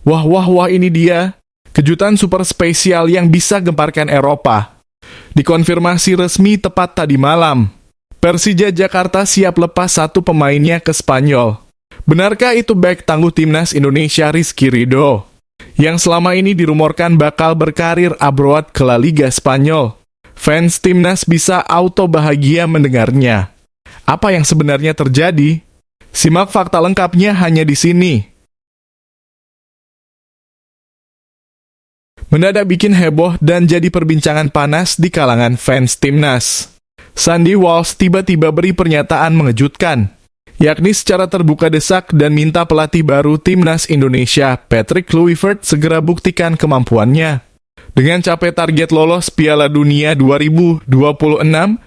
Wah, wah, wah, ini dia. Kejutan super spesial yang bisa gemparkan Eropa. Dikonfirmasi resmi tepat tadi malam. Persija Jakarta siap lepas satu pemainnya ke Spanyol. Benarkah itu bek tangguh timnas Indonesia Rizky Ridho, yang selama ini dirumorkan bakal berkarir abroad ke La Liga Spanyol? Fans timnas bisa auto bahagia mendengarnya. Apa yang sebenarnya terjadi? Simak fakta lengkapnya hanya di sini. Mendadak bikin heboh dan jadi perbincangan panas di kalangan fans timnas. Sandy Walsh tiba-tiba beri pernyataan mengejutkan, yakni secara terbuka desak dan minta pelatih baru timnas Indonesia, Patrick Kluivert, segera buktikan kemampuannya. Dengan capai target lolos Piala Dunia 2026,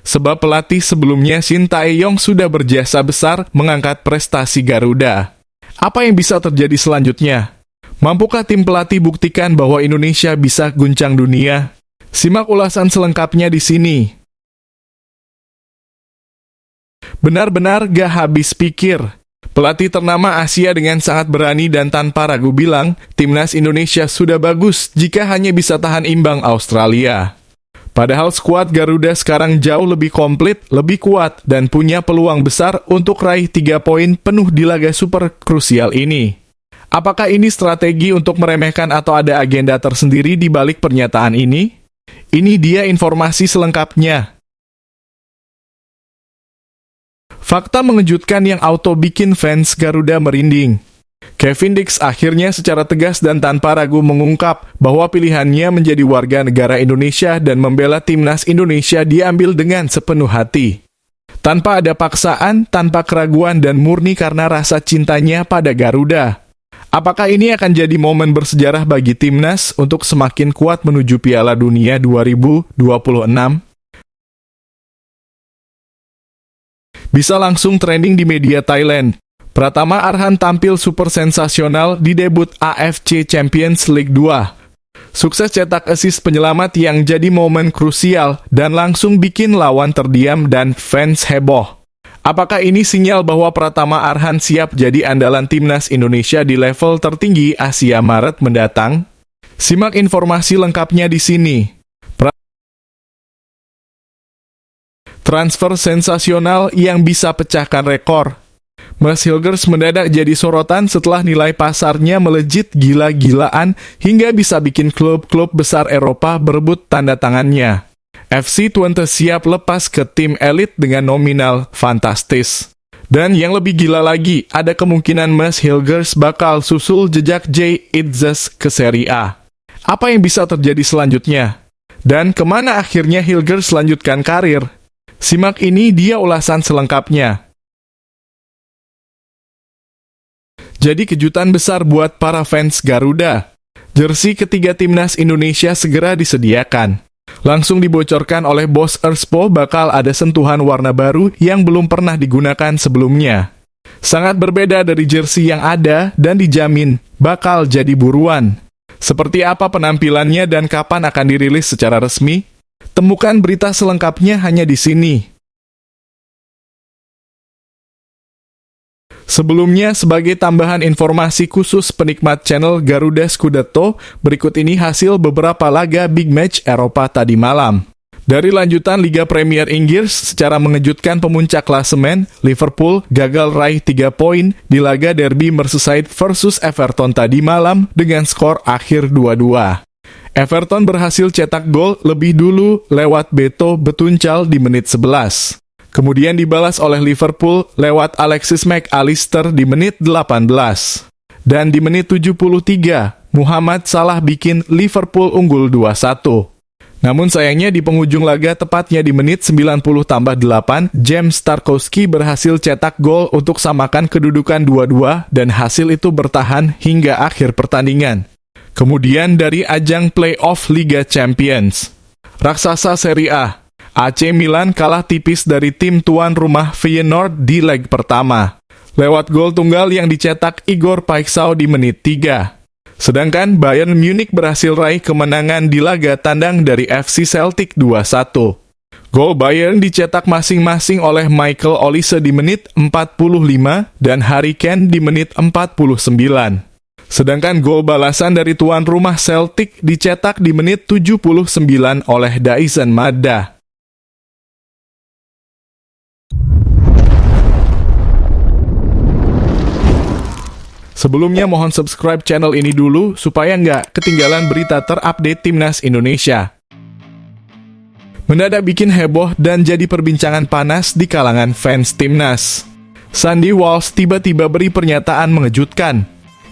sebab pelatih sebelumnya Shin Tae-yong sudah berjasa besar mengangkat prestasi Garuda. Apa yang bisa terjadi selanjutnya? Mampukah tim pelatih buktikan bahwa Indonesia bisa guncang dunia? Simak ulasan selengkapnya di sini. Benar-benar gak habis pikir. Pelatih ternama Asia dengan sangat berani dan tanpa ragu bilang, timnas Indonesia sudah bagus jika hanya bisa tahan imbang Australia. Padahal skuad Garuda sekarang jauh lebih komplit, lebih kuat, dan punya peluang besar untuk raih 3 poin penuh di laga super krusial ini. Apakah ini strategi untuk meremehkan atau ada agenda tersendiri di balik pernyataan ini? Ini dia informasi selengkapnya. Fakta mengejutkan yang auto bikin fans Garuda merinding. Kevin Dix akhirnya secara tegas dan tanpa ragu mengungkap bahwa pilihannya menjadi warga negara Indonesia dan membela timnas Indonesia diambil dengan sepenuh hati. Tanpa ada paksaan, tanpa keraguan dan murni karena rasa cintanya pada Garuda. Apakah ini akan jadi momen bersejarah bagi timnas untuk semakin kuat menuju Piala Dunia 2026? Bisa langsung trending di media Thailand. Pratama Arhan tampil super sensasional di debut AFC Champions League 2. Sukses cetak assist penyelamat yang jadi momen krusial dan langsung bikin lawan terdiam dan fans heboh. Apakah ini sinyal bahwa Pratama Arhan siap jadi andalan timnas Indonesia di level tertinggi Asia Maret mendatang? Simak informasi lengkapnya di sini. Transfer sensasional yang bisa pecahkan rekor. Mas Hilgers mendadak jadi sorotan setelah nilai pasarnya melejit gila-gilaan hingga bisa bikin klub-klub besar Eropa berebut tanda tangannya. FC Twente siap lepas ke tim elit dengan nominal fantastis. Dan yang lebih gila lagi, ada kemungkinan Mas Hilgers bakal susul jejak Jay Itzes ke Serie A. Apa yang bisa terjadi selanjutnya? Dan kemana akhirnya Hilgers lanjutkan karir? Simak ini dia ulasan selengkapnya. Jadi kejutan besar buat para fans Garuda. Jersey ketiga timnas Indonesia segera disediakan. Langsung dibocorkan oleh bos Erspo bakal ada sentuhan warna baru yang belum pernah digunakan sebelumnya. Sangat berbeda dari jersey yang ada dan dijamin bakal jadi buruan. Seperti apa penampilannya dan kapan akan dirilis secara resmi? Temukan berita selengkapnya hanya di sini. Sebelumnya, sebagai tambahan informasi khusus penikmat channel Garuda Scudetto, berikut ini hasil beberapa laga big match Eropa tadi malam. Dari lanjutan Liga Premier Inggris, secara mengejutkan pemuncak klasemen, Liverpool gagal raih 3 poin di laga derby Merseyside versus Everton tadi malam dengan skor akhir 2-2. Everton berhasil cetak gol lebih dulu lewat Beto Betuncal di menit 11. Kemudian dibalas oleh Liverpool lewat Alexis Mac Allister di menit 18. Dan di menit 73, Muhammad Salah bikin Liverpool unggul 2-1. Namun sayangnya di penghujung laga tepatnya di menit 90+8, James Tarkowski berhasil cetak gol untuk samakan kedudukan 2-2 dan hasil itu bertahan hingga akhir pertandingan. Kemudian dari ajang playoff Liga Champions, raksasa Serie A, AC Milan kalah tipis dari tim tuan rumah Feyenoord di leg pertama, lewat gol tunggal yang dicetak Igor Paixão di menit 3. Sedangkan Bayern Munich berhasil raih kemenangan di laga tandang dari FC Celtic 2-1. Gol Bayern dicetak masing-masing oleh Michael Olise di menit 45 dan Harry Kane di menit 49. Sedangkan gol balasan dari tuan rumah Celtic dicetak di menit 79 oleh Daizen Maeda. Sebelumnya mohon subscribe channel ini dulu supaya nggak ketinggalan berita terupdate Timnas Indonesia. Mendadak bikin heboh dan jadi perbincangan panas di kalangan fans Timnas. Sandy Walsh tiba-tiba beri pernyataan mengejutkan,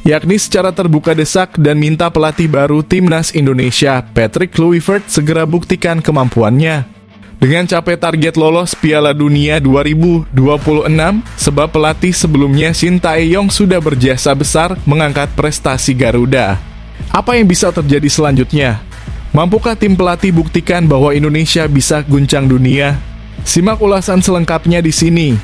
yakni secara terbuka desak dan minta pelatih baru Timnas Indonesia, Patrick Kluivert, segera buktikan kemampuannya. Dengan capai target lolos Piala Dunia 2026, sebab pelatih sebelumnya Shin Tae-yong sudah berjasa besar mengangkat prestasi Garuda. Apa yang bisa terjadi selanjutnya? Mampukah tim pelatih buktikan bahwa Indonesia bisa guncang dunia? Simak ulasan selengkapnya di sini.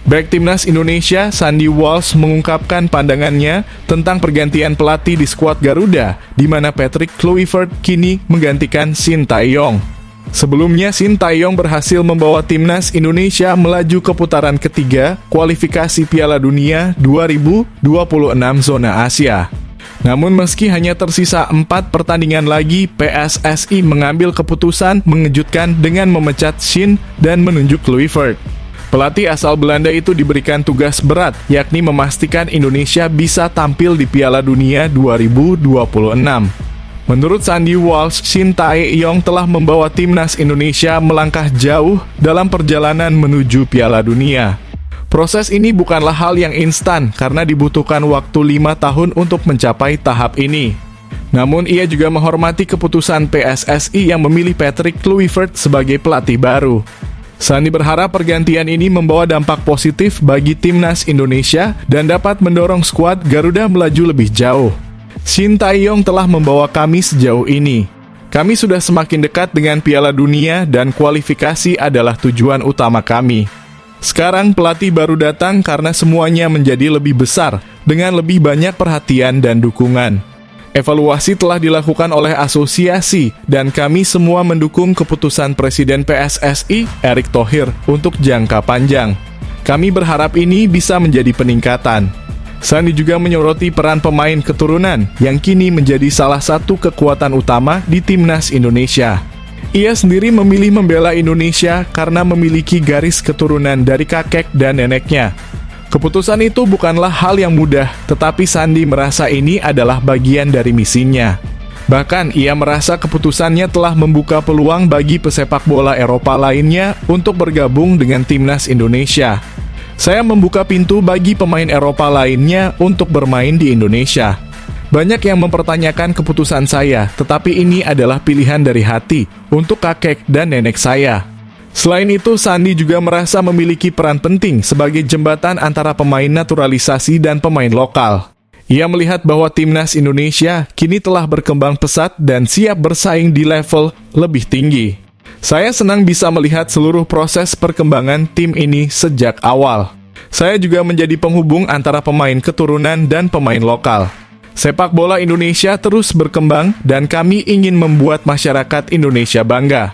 Bek Timnas Indonesia, Sandy Walsh, mengungkapkan pandangannya tentang pergantian pelatih di skuad Garuda, di mana Patrick Kluivert kini menggantikan Shin Tae-yong. Sebelumnya, Shin Tae-yong berhasil membawa Timnas Indonesia melaju ke putaran ketiga kualifikasi Piala Dunia 2026 zona Asia. Namun meski hanya tersisa 4 pertandingan lagi, PSSI mengambil keputusan mengejutkan dengan memecat Shin dan menunjuk Kluivert. Pelatih asal Belanda itu diberikan tugas berat, yakni memastikan Indonesia bisa tampil di Piala Dunia 2026. Menurut Sandy Walsh, Shin Tae-yong telah membawa Timnas Indonesia melangkah jauh dalam perjalanan menuju Piala Dunia. Proses ini bukanlah hal yang instan karena dibutuhkan waktu 5 tahun untuk mencapai tahap ini. Namun ia juga menghormati keputusan PSSI yang memilih Patrick Kluivert sebagai pelatih baru. Sandy berharap pergantian ini membawa dampak positif bagi Timnas Indonesia dan dapat mendorong skuad Garuda melaju lebih jauh. Shin Tae-yong telah membawa kami sejauh ini. Kami sudah semakin dekat dengan Piala Dunia dan kualifikasi adalah tujuan utama kami. Sekarang pelatih baru datang karena semuanya menjadi lebih besar dengan lebih banyak perhatian dan dukungan. Evaluasi telah dilakukan oleh asosiasi dan kami semua mendukung keputusan Presiden PSSI, Erick Thohir, untuk jangka panjang. Kami berharap ini bisa menjadi peningkatan. Sandy juga menyoroti peran pemain keturunan yang kini menjadi salah satu kekuatan utama di Timnas Indonesia. Ia sendiri memilih membela Indonesia karena memiliki garis keturunan dari kakek dan neneknya. Keputusan itu bukanlah hal yang mudah, tetapi Sandy merasa ini adalah bagian dari misinya. Bahkan ia merasa keputusannya telah membuka peluang bagi pesepak bola Eropa lainnya untuk bergabung dengan Timnas Indonesia. Saya membuka pintu bagi pemain Eropa lainnya untuk bermain di Indonesia. Banyak yang mempertanyakan keputusan saya, tetapi ini adalah pilihan dari hati untuk kakek dan nenek saya. Selain itu, Sandy juga merasa memiliki peran penting sebagai jembatan antara pemain naturalisasi dan pemain lokal. Ia melihat bahwa Timnas Indonesia kini telah berkembang pesat dan siap bersaing di level lebih tinggi. Saya senang bisa melihat seluruh proses perkembangan tim ini sejak awal. Saya juga menjadi penghubung antara pemain keturunan dan pemain lokal. Sepak bola Indonesia terus berkembang dan kami ingin membuat masyarakat Indonesia bangga.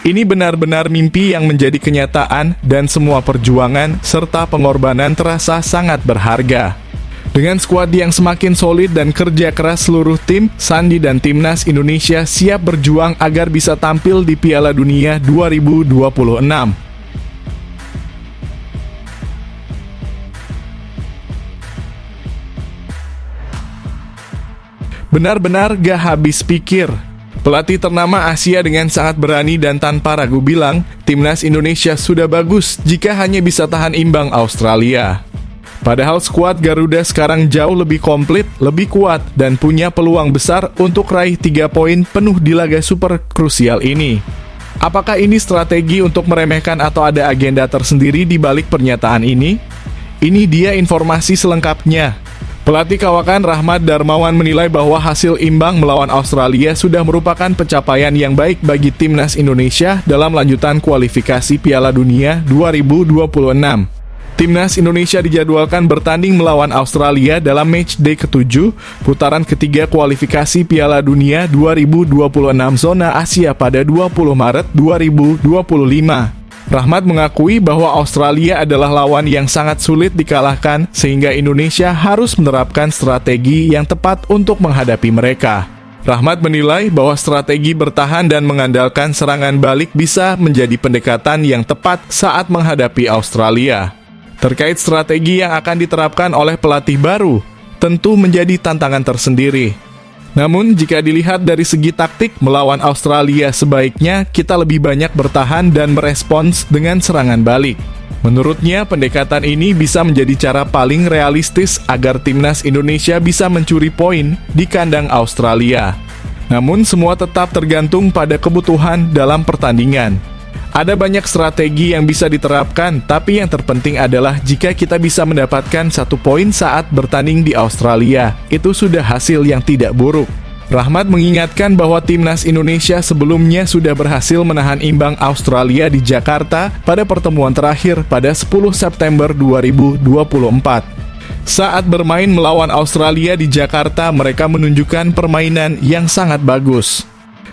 Ini benar-benar mimpi yang menjadi kenyataan dan semua perjuangan serta pengorbanan terasa sangat berharga. Dengan skuad yang semakin solid dan kerja keras seluruh tim, Sandy dan Timnas Indonesia siap berjuang agar bisa tampil di Piala Dunia 2026. Benar-benar gak habis pikir. Pelatih ternama Asia dengan sangat berani dan tanpa ragu bilang, Timnas Indonesia sudah bagus jika hanya bisa tahan imbang Australia. Padahal skuad Garuda sekarang jauh lebih komplit, lebih kuat, dan punya peluang besar untuk raih 3 poin penuh di laga super krusial ini. Apakah ini strategi untuk meremehkan atau ada agenda tersendiri di balik pernyataan ini? Ini dia informasi selengkapnya. Pelatih kawakan Rahmat Darmawan menilai bahwa hasil imbang melawan Australia sudah merupakan pencapaian yang baik bagi Timnas Indonesia dalam lanjutan kualifikasi Piala Dunia 2026. Timnas Indonesia dijadwalkan bertanding melawan Australia dalam matchday ke-7, putaran ketiga kualifikasi Piala Dunia 2026 zona Asia pada 20 Maret 2025. Rahmat mengakui bahwa Australia adalah lawan yang sangat sulit dikalahkan sehingga Indonesia harus menerapkan strategi yang tepat untuk menghadapi mereka. Rahmat menilai bahwa strategi bertahan dan mengandalkan serangan balik bisa menjadi pendekatan yang tepat saat menghadapi Australia. Terkait strategi yang akan diterapkan oleh pelatih baru, tentu menjadi tantangan tersendiri. Namun, jika dilihat dari segi taktik, melawan Australia sebaiknya kita lebih banyak bertahan dan merespons dengan serangan balik. Menurutnya, pendekatan ini bisa menjadi cara paling realistis agar timnas Indonesia bisa mencuri poin di kandang Australia. Namun, semua tetap tergantung pada kebutuhan dalam pertandingan. Ada banyak strategi yang bisa diterapkan, tapi yang terpenting adalah jika kita bisa mendapatkan 1 poin saat bertanding di Australia, itu sudah hasil yang tidak buruk. Rahmat mengingatkan bahwa timnas Indonesia sebelumnya sudah berhasil menahan imbang Australia di Jakarta pada pertemuan terakhir pada 10 September 2024. Saat bermain melawan Australia di Jakarta, mereka menunjukkan permainan yang sangat bagus.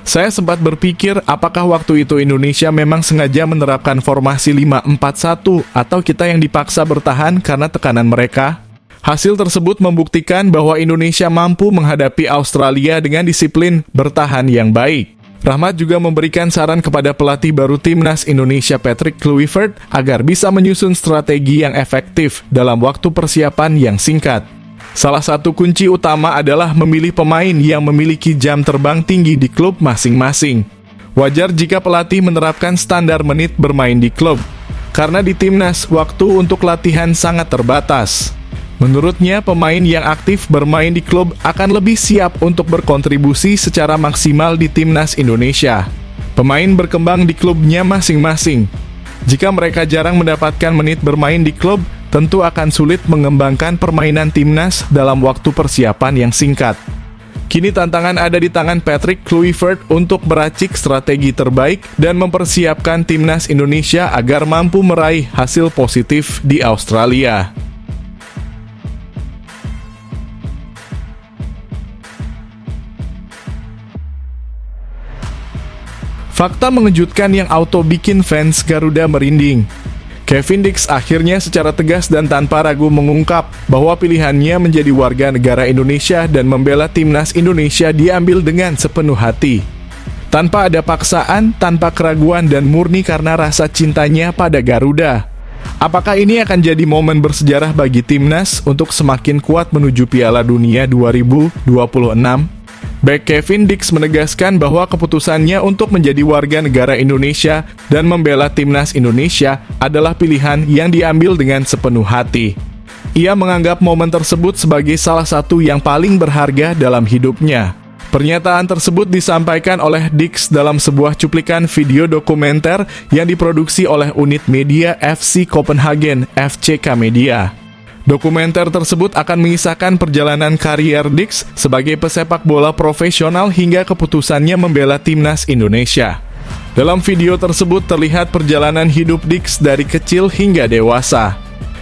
Saya sempat berpikir apakah waktu itu Indonesia memang sengaja menerapkan formasi 5-4-1 atau kita yang dipaksa bertahan karena tekanan mereka. Hasil tersebut membuktikan bahwa Indonesia mampu menghadapi Australia dengan disiplin bertahan yang baik. Rahmat juga memberikan saran kepada pelatih baru timnas Indonesia Patrick Kluivert agar bisa menyusun strategi yang efektif dalam waktu persiapan yang singkat. Salah satu kunci utama adalah memilih pemain yang memiliki jam terbang tinggi di klub masing-masing. Wajar jika pelatih menerapkan standar menit bermain di klub, karena di timnas waktu untuk latihan sangat terbatas. Menurutnya, pemain yang aktif bermain di klub akan lebih siap untuk berkontribusi secara maksimal di timnas Indonesia. Pemain berkembang di klubnya masing-masing. Jika mereka jarang mendapatkan menit bermain di klub, tentu akan sulit mengembangkan permainan timnas dalam waktu persiapan yang singkat. Kini tantangan ada di tangan Patrick Kluivert untuk meracik strategi terbaik dan mempersiapkan timnas Indonesia agar mampu meraih hasil positif di Australia. Fakta mengejutkan yang auto bikin fans Garuda merinding. Kevin Dix akhirnya secara tegas dan tanpa ragu mengungkap bahwa pilihannya menjadi warga negara Indonesia dan membela timnas Indonesia diambil dengan sepenuh hati. Tanpa ada paksaan, tanpa keraguan dan murni karena rasa cintanya pada Garuda. Apakah ini akan jadi momen bersejarah bagi timnas untuk semakin kuat menuju Piala Dunia 2026? Back Kevin Dix menegaskan bahwa keputusannya untuk menjadi warga negara Indonesia dan membela timnas Indonesia adalah pilihan yang diambil dengan sepenuh hati. Ia menganggap momen tersebut sebagai salah satu yang paling berharga dalam hidupnya. Pernyataan tersebut disampaikan oleh Dix dalam sebuah cuplikan video dokumenter yang diproduksi oleh unit media FC Copenhagen, FCK Media. Dokumenter tersebut akan mengisahkan perjalanan karier Dix sebagai pesepak bola profesional hingga keputusannya membela timnas Indonesia. Dalam video tersebut terlihat perjalanan hidup Dix dari kecil hingga dewasa.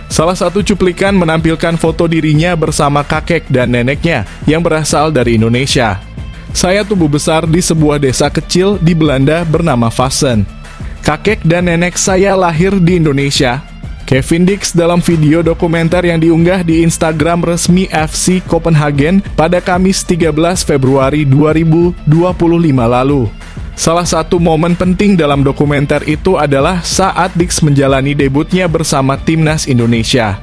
Salah satu cuplikan menampilkan foto dirinya bersama kakek dan neneknya yang berasal dari Indonesia. Saya tumbuh besar di sebuah desa kecil di Belanda bernama Vassen. Kakek dan nenek saya lahir di Indonesia. Kevin Dix dalam video dokumenter yang diunggah di Instagram resmi FC Copenhagen pada Kamis 13 Februari 2025 lalu. Salah satu momen penting dalam dokumenter itu adalah saat Dix menjalani debutnya bersama timnas Indonesia.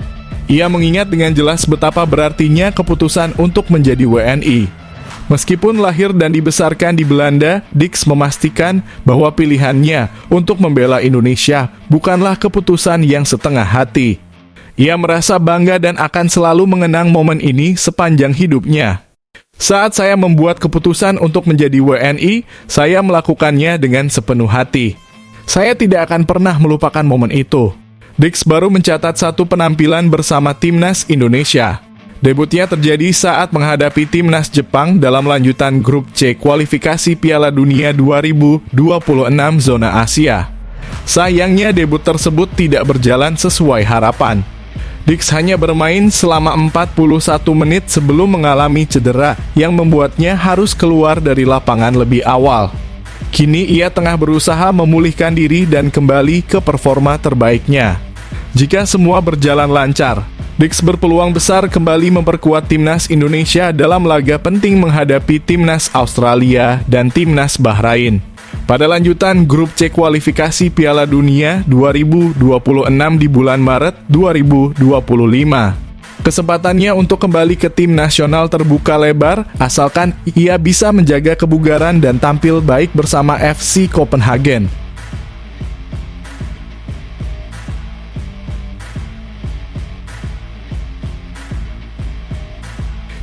Ia mengingat dengan jelas betapa berartinya keputusan untuk menjadi WNI. Meskipun lahir dan dibesarkan di Belanda, Dix memastikan bahwa pilihannya untuk membela Indonesia bukanlah keputusan yang setengah hati. Ia merasa bangga dan akan selalu mengenang momen ini sepanjang hidupnya. Saat saya membuat keputusan untuk menjadi WNI, saya melakukannya dengan sepenuh hati. Saya tidak akan pernah melupakan momen itu. Dix baru mencatat satu penampilan bersama timnas Indonesia. Debutnya terjadi saat menghadapi timnas Jepang dalam lanjutan grup C kualifikasi Piala Dunia 2026 zona Asia. Sayangnya debut tersebut tidak berjalan sesuai harapan. Dix hanya bermain selama 41 menit sebelum mengalami cedera yang membuatnya harus keluar dari lapangan lebih awal. Kini ia tengah berusaha memulihkan diri dan kembali ke performa terbaiknya. Jika semua berjalan lancar, Diggs berpeluang besar kembali memperkuat timnas Indonesia dalam laga penting menghadapi timnas Australia dan timnas Bahrain. Pada lanjutan grup C kualifikasi Piala Dunia 2026 di bulan Maret 2025. Kesempatannya untuk kembali ke tim nasional terbuka lebar, asalkan ia bisa menjaga kebugaran dan tampil baik bersama FC Copenhagen.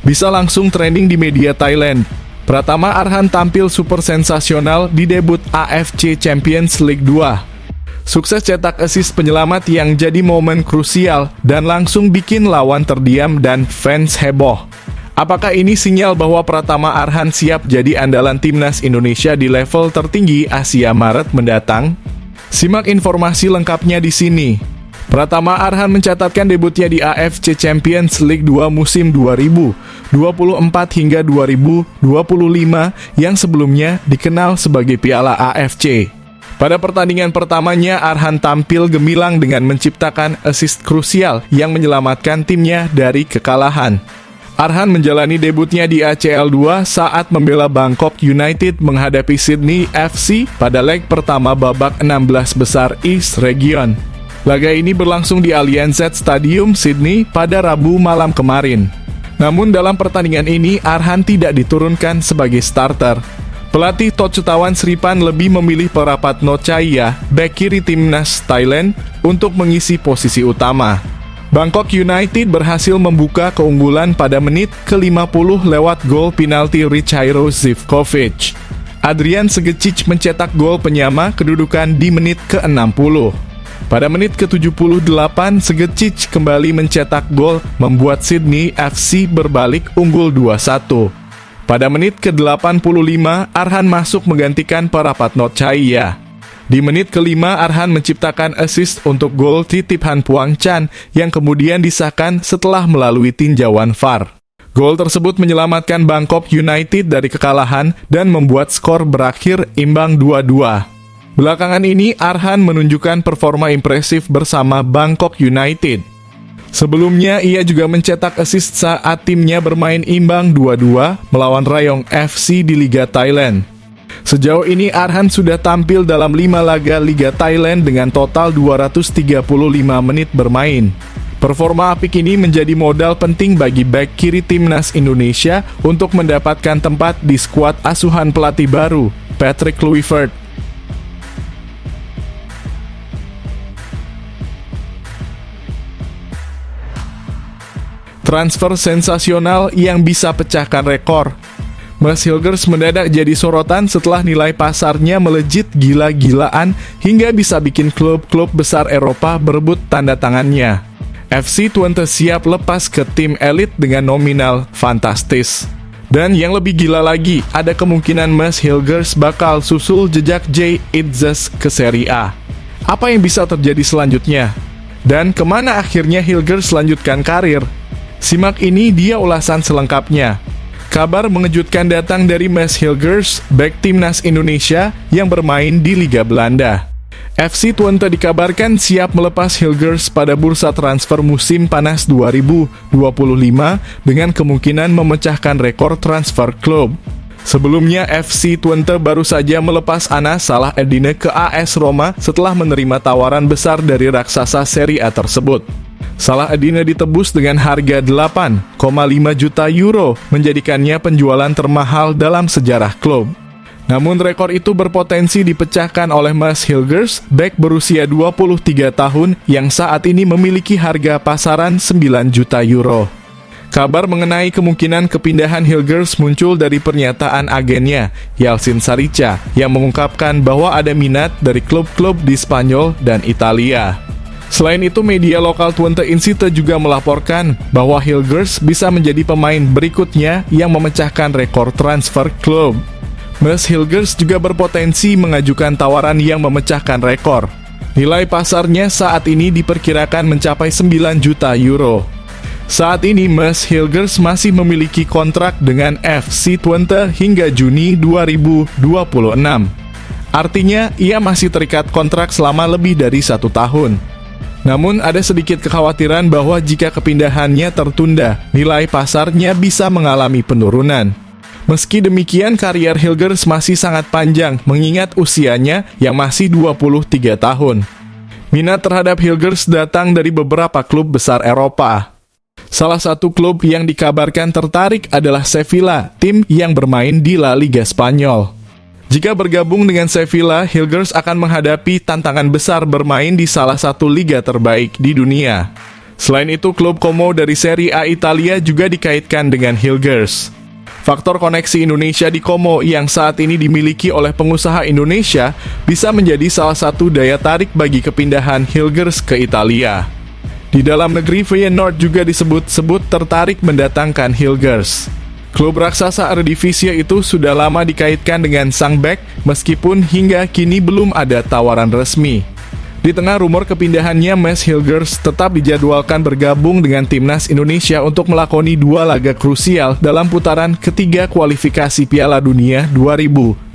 Bisa langsung trending di media Thailand. Pratama Arhan tampil super sensasional di debut AFC Champions League 2. Sukses cetak assist penyelamat yang jadi momen krusial dan langsung bikin lawan terdiam dan fans heboh. Apakah ini sinyal bahwa Pratama Arhan siap jadi andalan timnas Indonesia di level tertinggi Asia Maret mendatang? Simak informasi lengkapnya di sini. Pratama Arhan mencatatkan debutnya di AFC Champions League 2 musim 2024 hingga 2025 yang sebelumnya dikenal sebagai Piala AFC. Pada pertandingan pertamanya, Arhan tampil gemilang dengan menciptakan assist krusial yang menyelamatkan timnya dari kekalahan. Arhan menjalani debutnya di ACL 2 saat membela Bangkok United menghadapi Sydney FC pada leg pertama babak 16 besar East Region. Laga ini berlangsung di Allianz Stadium, Sydney pada Rabu malam kemarin. Namun dalam pertandingan ini, Arhan tidak diturunkan sebagai starter. Pelatih Thotsutawan Sripan lebih memilih Prapatno Chaya, bek kiri timnas Thailand, untuk mengisi posisi utama. Bangkok United berhasil membuka keunggulan pada menit ke-50 lewat gol penalti Richairo Zivkovic. Adrian Segecic mencetak gol penyama kedudukan di menit ke-60. Pada menit ke-78, Segecic kembali mencetak gol membuat Sydney FC berbalik unggul 2-1. Pada menit ke-85, Arhan masuk menggantikan Prapatno Chaya. Di menit ke-5, Arhan menciptakan assist untuk gol Titiphan Puangchan yang kemudian disahkan setelah melalui tinjauan VAR. Gol tersebut menyelamatkan Bangkok United dari kekalahan dan membuat skor berakhir imbang 2-2. Belakangan ini, Arhan menunjukkan performa impresif bersama Bangkok United. Sebelumnya, ia juga mencetak assist saat timnya bermain imbang 2-2 melawan Rayong FC di Liga Thailand. Sejauh ini, Arhan sudah tampil dalam 5 laga Liga Thailand dengan total 235 menit bermain. Performa apik ini menjadi modal penting bagi bek kiri timnas Indonesia untuk mendapatkan tempat di skuad asuhan pelatih baru, Patrick Kluivert. Transfer sensasional yang bisa pecahkan rekor. Mads Hilgers mendadak jadi sorotan setelah nilai pasarnya melejit gila-gilaan hingga bisa bikin klub-klub besar Eropa berebut tanda tangannya. FC Twente siap lepas ke tim elit dengan nominal fantastis. Dan yang lebih gila lagi, ada kemungkinan Mads Hilgers bakal susul jejak Jay Itzes ke Serie A. Apa yang bisa terjadi selanjutnya? Dan kemana akhirnya Hilgers lanjutkan karir? Simak ini dia ulasan selengkapnya. Kabar mengejutkan datang dari Mads Hilgers, bek timnas Indonesia yang bermain di Liga Belanda. FC Twente dikabarkan siap melepas Hilgers pada bursa transfer musim panas 2025 dengan kemungkinan memecahkan rekor transfer klub. Sebelumnya, FC Twente baru saja melepas Anas Salah Eddine ke AS Roma setelah menerima tawaran besar dari raksasa Serie A tersebut. Salah Eddine ditebus dengan harga 8,5 juta euro, menjadikannya penjualan termahal dalam sejarah klub. Namun rekor itu berpotensi dipecahkan oleh Mads Hilgers, bek berusia 23 tahun yang saat ini memiliki harga pasaran 9 juta euro. Kabar mengenai kemungkinan kepindahan Hilgers muncul dari pernyataan agennya, Yalcin Sarica, yang mengungkapkan bahwa ada minat dari klub-klub di Spanyol dan Italia. Selain itu, media lokal Twente Insite juga melaporkan bahwa Hilgers bisa menjadi pemain berikutnya yang memecahkan rekor transfer klub. Mads Hilgers juga berpotensi mengajukan tawaran yang memecahkan rekor. Nilai pasarnya saat ini diperkirakan mencapai 9 juta euro. Saat ini, Mads Hilgers masih memiliki kontrak dengan FC Twente hingga Juni 2026. Artinya, ia masih terikat kontrak selama lebih dari 1 tahun. Namun, ada sedikit kekhawatiran bahwa jika kepindahannya tertunda, nilai pasarnya bisa mengalami penurunan. Meski demikian, karier Hilgers masih sangat panjang, mengingat usianya yang masih 23 tahun. Minat terhadap Hilgers datang dari beberapa klub besar Eropa. Salah satu klub yang dikabarkan tertarik adalah Sevilla, tim yang bermain di La Liga Spanyol. Jika bergabung dengan Sevilla, Hilgers akan menghadapi tantangan besar bermain di salah satu liga terbaik di dunia. Selain itu, klub Como dari Serie A Italia juga dikaitkan dengan Hilgers. Faktor koneksi Indonesia di Como yang saat ini dimiliki oleh pengusaha Indonesia bisa menjadi salah satu daya tarik bagi kepindahan Hilgers ke Italia. Di dalam negeri, Feyenoord juga disebut-sebut tertarik mendatangkan Hilgers. Klub raksasa Eredivisie itu sudah lama dikaitkan dengan sang bek, meskipun hingga kini belum ada tawaran resmi. Di tengah rumor kepindahannya, Mads Hilgers tetap dijadwalkan bergabung dengan Timnas Indonesia untuk melakoni 2 laga krusial dalam putaran ketiga kualifikasi Piala Dunia 2026.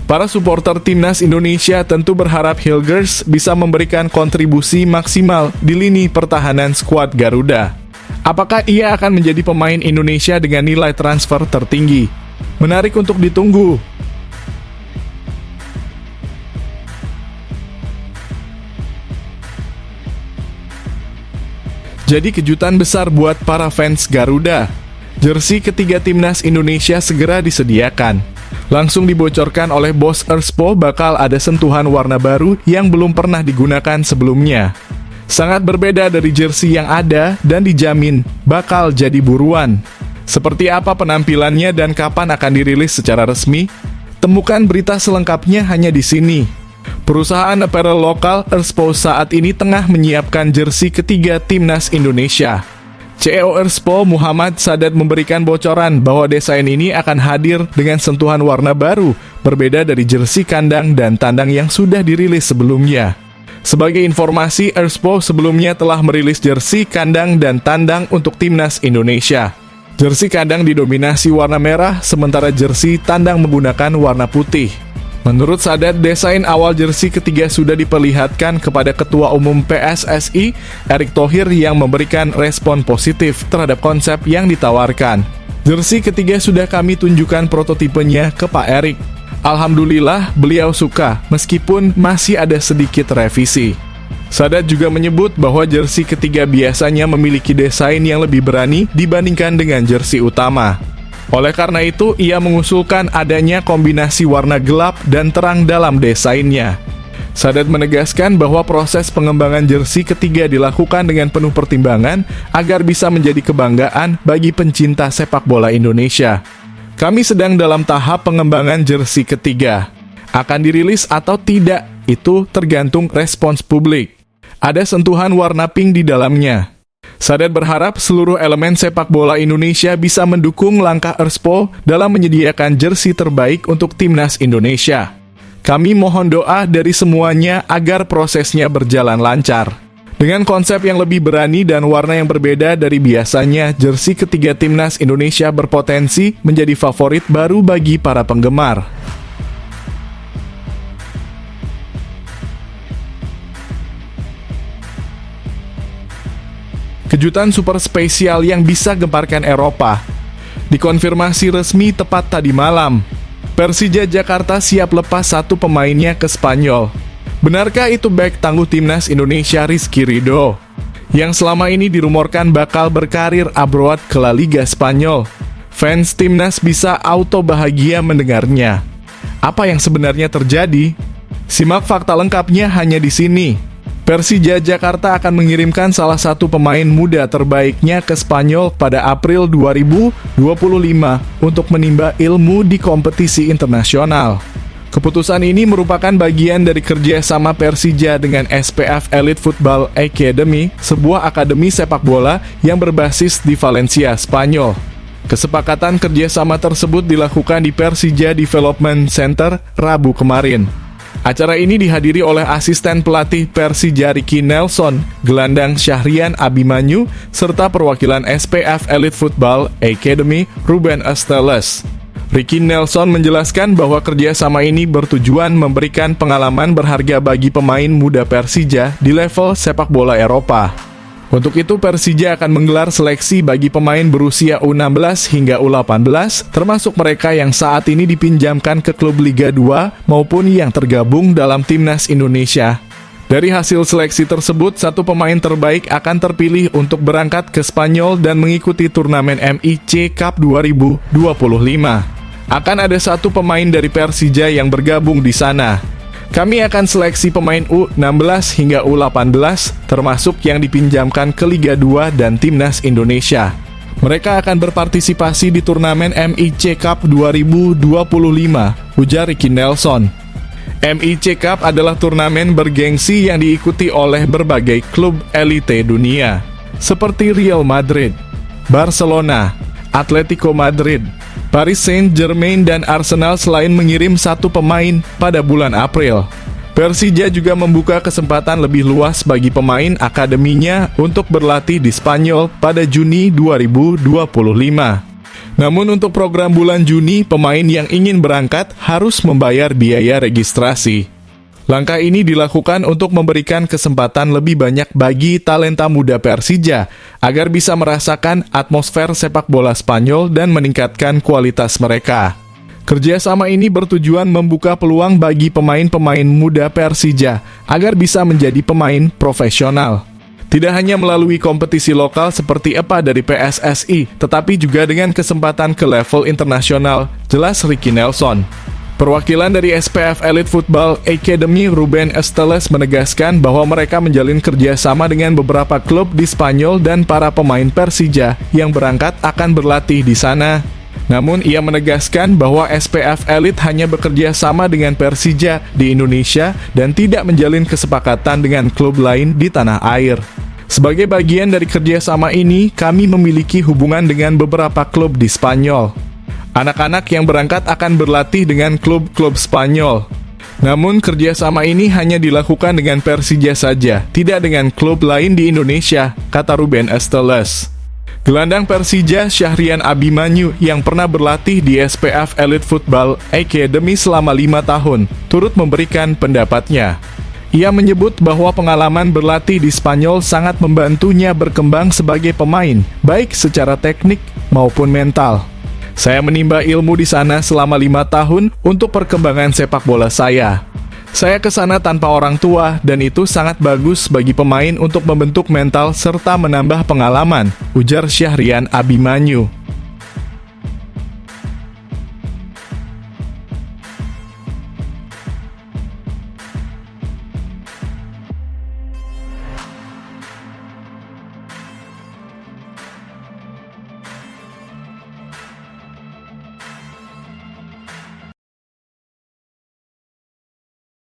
Para supporter Timnas Indonesia tentu berharap Hilgers bisa memberikan kontribusi maksimal di lini pertahanan skuad Garuda. Apakah ia akan menjadi pemain Indonesia dengan nilai transfer tertinggi? Menarik untuk ditunggu. Jadi kejutan besar buat para fans Garuda. Jersey ketiga Timnas Indonesia segera disediakan. Langsung dibocorkan oleh bos Erspo bakal ada sentuhan warna baru yang belum pernah digunakan sebelumnya. Sangat berbeda dari jersey yang ada dan dijamin bakal jadi buruan. Seperti apa penampilannya dan kapan akan dirilis secara resmi? Temukan berita selengkapnya hanya di sini. Perusahaan apparel lokal Erspo saat ini tengah menyiapkan jersey ketiga Timnas Indonesia. CEO Erspo Muhammad Sadat memberikan bocoran bahwa desain ini akan hadir dengan sentuhan warna baru, berbeda dari jersey kandang dan tandang yang sudah dirilis sebelumnya. Sebagai informasi, Erspo sebelumnya telah merilis jersey kandang dan tandang untuk Timnas Indonesia. Jersey kandang didominasi warna merah, sementara jersey tandang menggunakan warna putih. Menurut Sadat, desain awal jersey ketiga sudah diperlihatkan kepada Ketua Umum PSSI, Erick Thohir, yang memberikan respon positif terhadap konsep yang ditawarkan. Jersey ketiga sudah kami tunjukkan prototipenya ke Pak Erick. Alhamdulillah, beliau suka, meskipun masih ada sedikit revisi. Sadat juga menyebut bahwa jersey ketiga biasanya memiliki desain yang lebih berani dibandingkan dengan jersey utama. Oleh karena itu, ia mengusulkan adanya kombinasi warna gelap dan terang dalam desainnya. Sadat menegaskan bahwa proses pengembangan jersey ketiga dilakukan dengan penuh pertimbangan agar bisa menjadi kebanggaan bagi pencinta sepak bola Indonesia. Kami sedang dalam tahap pengembangan jersey ketiga. Akan dirilis atau tidak, itu tergantung respons publik. Ada sentuhan warna pink di dalamnya. Sadat berharap seluruh elemen sepak bola Indonesia bisa mendukung langkah Erspo dalam menyediakan jersey terbaik untuk Timnas Indonesia. Kami mohon doa dari semuanya agar prosesnya berjalan lancar. Dengan konsep yang lebih berani dan warna yang berbeda dari biasanya, jersey ketiga Timnas Indonesia berpotensi menjadi favorit baru bagi para penggemar. Kejutan super spesial yang bisa gemparkan Eropa dikonfirmasi resmi tepat tadi malam. Persija Jakarta siap lepas satu pemainnya ke Spanyol. Benarkah itu bek tangguh Timnas Indonesia Rizky Ridho, yang selama ini dirumorkan bakal berkarir abroad ke La Liga Spanyol? Fans Timnas bisa auto bahagia mendengarnya. Apa yang sebenarnya terjadi? Simak fakta lengkapnya hanya di sini. Persija Jakarta akan mengirimkan salah satu pemain muda terbaiknya ke Spanyol pada April 2025 untuk menimba ilmu di kompetisi internasional. Keputusan ini merupakan bagian dari kerjasama Persija dengan SPF Elite Football Academy, sebuah akademi sepak bola yang berbasis di Valencia, Spanyol. Kesepakatan kerjasama tersebut dilakukan di Persija Development Center Rabu kemarin. Acara ini dihadiri oleh asisten pelatih Persija Ricky Nelson, gelandang Syahrian Abimanyu, serta perwakilan SPF Elite Football Academy Ruben Esteles. Ricky Nelson menjelaskan bahwa kerjasama ini bertujuan memberikan pengalaman berharga bagi pemain muda Persija di level sepak bola Eropa. Untuk itu, Persija akan menggelar seleksi bagi pemain berusia U16 hingga U18, termasuk mereka yang saat ini dipinjamkan ke klub Liga 2 maupun yang tergabung dalam Timnas Indonesia. Dari hasil seleksi tersebut, satu pemain terbaik akan terpilih untuk berangkat ke Spanyol dan mengikuti turnamen MIC Cup 2025. Akan ada satu pemain dari Persija yang bergabung di sana. Kami akan seleksi pemain U16 hingga U18, termasuk yang dipinjamkan ke Liga 2 dan Timnas Indonesia. Mereka akan berpartisipasi di turnamen MIC Cup 2025, ujar Ricky Nelson. MIC Cup adalah turnamen bergengsi yang diikuti oleh berbagai klub elite dunia, seperti Real Madrid, Barcelona, Atletico Madrid, Paris Saint-Germain, dan Arsenal selain mengirim satu pemain pada bulan April. Persija juga membuka kesempatan lebih luas bagi pemain akademinya untuk berlatih di Spanyol pada Juni 2025. Namun untuk program bulan Juni, pemain yang ingin berangkat harus membayar biaya registrasi. Langkah ini dilakukan untuk memberikan kesempatan lebih banyak bagi talenta muda Persija agar bisa merasakan atmosfer sepak bola Spanyol dan meningkatkan kualitas mereka. Kerjasama ini bertujuan membuka peluang bagi pemain-pemain muda Persija agar bisa menjadi pemain profesional. Tidak hanya melalui kompetisi lokal seperti EPA dari PSSI, tetapi juga dengan kesempatan ke level internasional, jelas Ricky Nelson. Perwakilan dari SPF Elite Football Academy, Ruben Esteles, menegaskan bahwa mereka menjalin kerjasama dengan beberapa klub di Spanyol dan para pemain Persija yang berangkat akan berlatih di sana. Namun ia menegaskan bahwa SPF Elite hanya bekerja sama dengan Persija di Indonesia dan tidak menjalin kesepakatan dengan klub lain di tanah air. Sebagai bagian dari kerjasama ini, kami memiliki hubungan dengan beberapa klub di Spanyol. Anak-anak yang berangkat akan berlatih dengan klub-klub Spanyol. Namun kerjasama ini hanya dilakukan dengan Persija saja, tidak dengan klub lain di Indonesia, kata Ruben Esteles. Gelandang Persija Syahrian Abimanyu yang pernah berlatih di SPF Elite Football Academy selama 5 tahun, turut memberikan pendapatnya. Ia menyebut bahwa pengalaman berlatih di Spanyol sangat membantunya berkembang sebagai pemain, baik secara teknik maupun mental. Saya menimba ilmu di sana selama 5 tahun untuk perkembangan sepak bola saya. Saya ke sana tanpa orang tua dan itu sangat bagus bagi pemain untuk membentuk mental serta menambah pengalaman, ujar Syahrian Abimanyu.